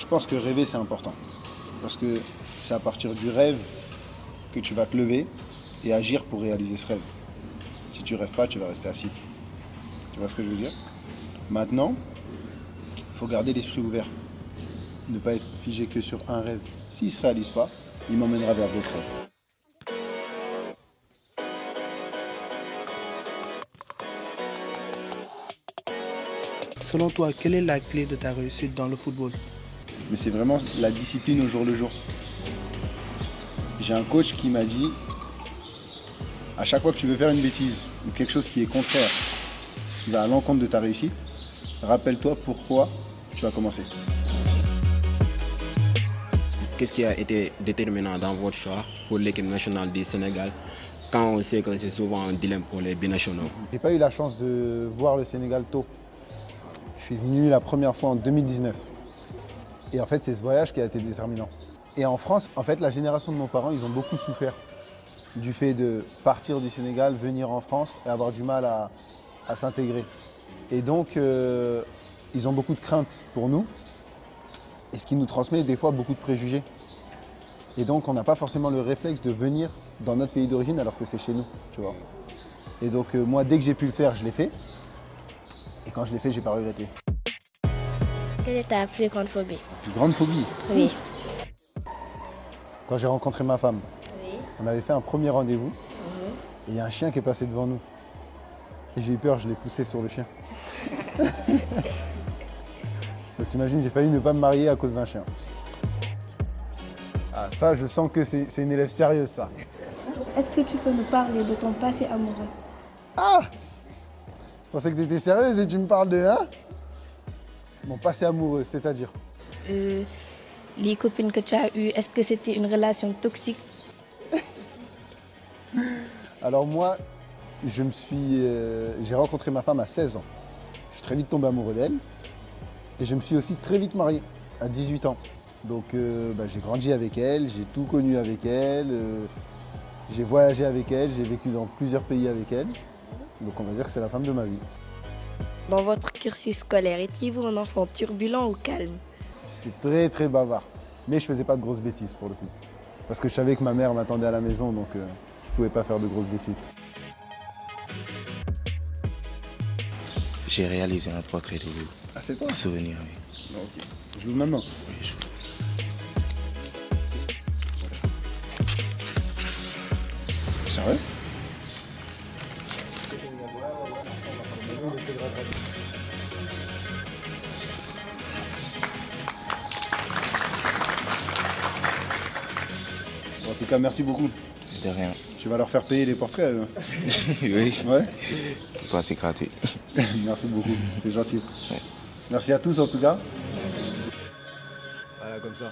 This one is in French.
Je pense que rêver, c'est important. Parce que c'est à partir du rêve que tu vas te lever et agir pour réaliser ce rêve. Si tu rêves pas, tu vas rester assis. Tu vois ce que je veux dire? Maintenant, il faut garder l'esprit ouvert. Ne pas être figé que sur un rêve. S'il ne se réalise pas, il m'emmènera vers d'autres rêves. Selon toi, quelle est la clé de ta réussite dans le football? Mais c'est vraiment la discipline au jour le jour. J'ai un coach qui m'a dit, à chaque fois que tu veux faire une bêtise ou quelque chose qui est contraire, qui va à l'encontre de ta réussite, rappelle-toi pourquoi tu as commencé. Qu'est-ce qui a été déterminant dans votre choix pour l'équipe nationale du Sénégal quand on sait que c'est souvent un dilemme pour les binationaux? J'ai pas eu la chance de voir le Sénégal tôt. Je suis venu la première fois en 2019. Et en fait, c'est ce voyage qui a été déterminant. Et en France, en fait, la génération de nos parents, ils ont beaucoup souffert du fait de partir du Sénégal, venir en France et avoir du mal à s'intégrer. Et donc, ils ont beaucoup de craintes pour nous. Et ce qui nous transmet des fois beaucoup de préjugés. Et donc, on n'a pas forcément le réflexe de venir dans notre pays d'origine alors que c'est chez nous, tu vois. Et donc, moi, dès que j'ai pu le faire, je l'ai fait. Et quand je l'ai fait, j'ai pas regretté. Quelle est ta plus grande phobie? Plus grande phobie. Oui. Quand j'ai rencontré ma femme, Oui. on avait fait un premier rendez-vous. Et il y a un chien qui est passé devant nous. Et j'ai eu peur, je l'ai poussé sur le chien. Donc t'imagines, j'ai failli ne pas me marier à cause d'un chien. Ah ça, je sens que c'est une élève sérieuse, ça. Est-ce que tu peux nous parler de ton passé amoureux? Ah! Je pensais que tu étais sérieuse et tu me parles de... Hein? Mon passé amoureux, c'est-à-dire? Les copines que tu as eues, est-ce que c'était une relation toxique? Alors moi, j'ai rencontré ma femme à 16 ans. Je suis très vite tombé amoureux d'elle. Et je me suis aussi très vite marié, à 18 ans. Donc j'ai grandi avec elle, j'ai tout connu avec elle, j'ai voyagé avec elle, j'ai vécu dans plusieurs pays avec elle. Donc on va dire que c'est la femme de ma vie. Dans votre cursus scolaire, étiez-vous un enfant turbulent ou calme? J'étais très très bavard. Mais je faisais pas de grosses bêtises pour le coup. Parce que je savais que ma mère m'attendait à la maison, donc je pouvais pas faire de grosses bêtises. J'ai réalisé un portrait de vous. Ah c'est toi? Un souvenir, oui. Ok. Je l'ouvre maintenant. Oui, je... Sérieux? En tout cas, merci beaucoup. De rien. Tu vas leur faire payer les portraits. Oui. Ouais. Pour toi, c'est gratuit. Merci beaucoup, c'est gentil. Ouais. Merci à tous en tout cas. Voilà, comme ça.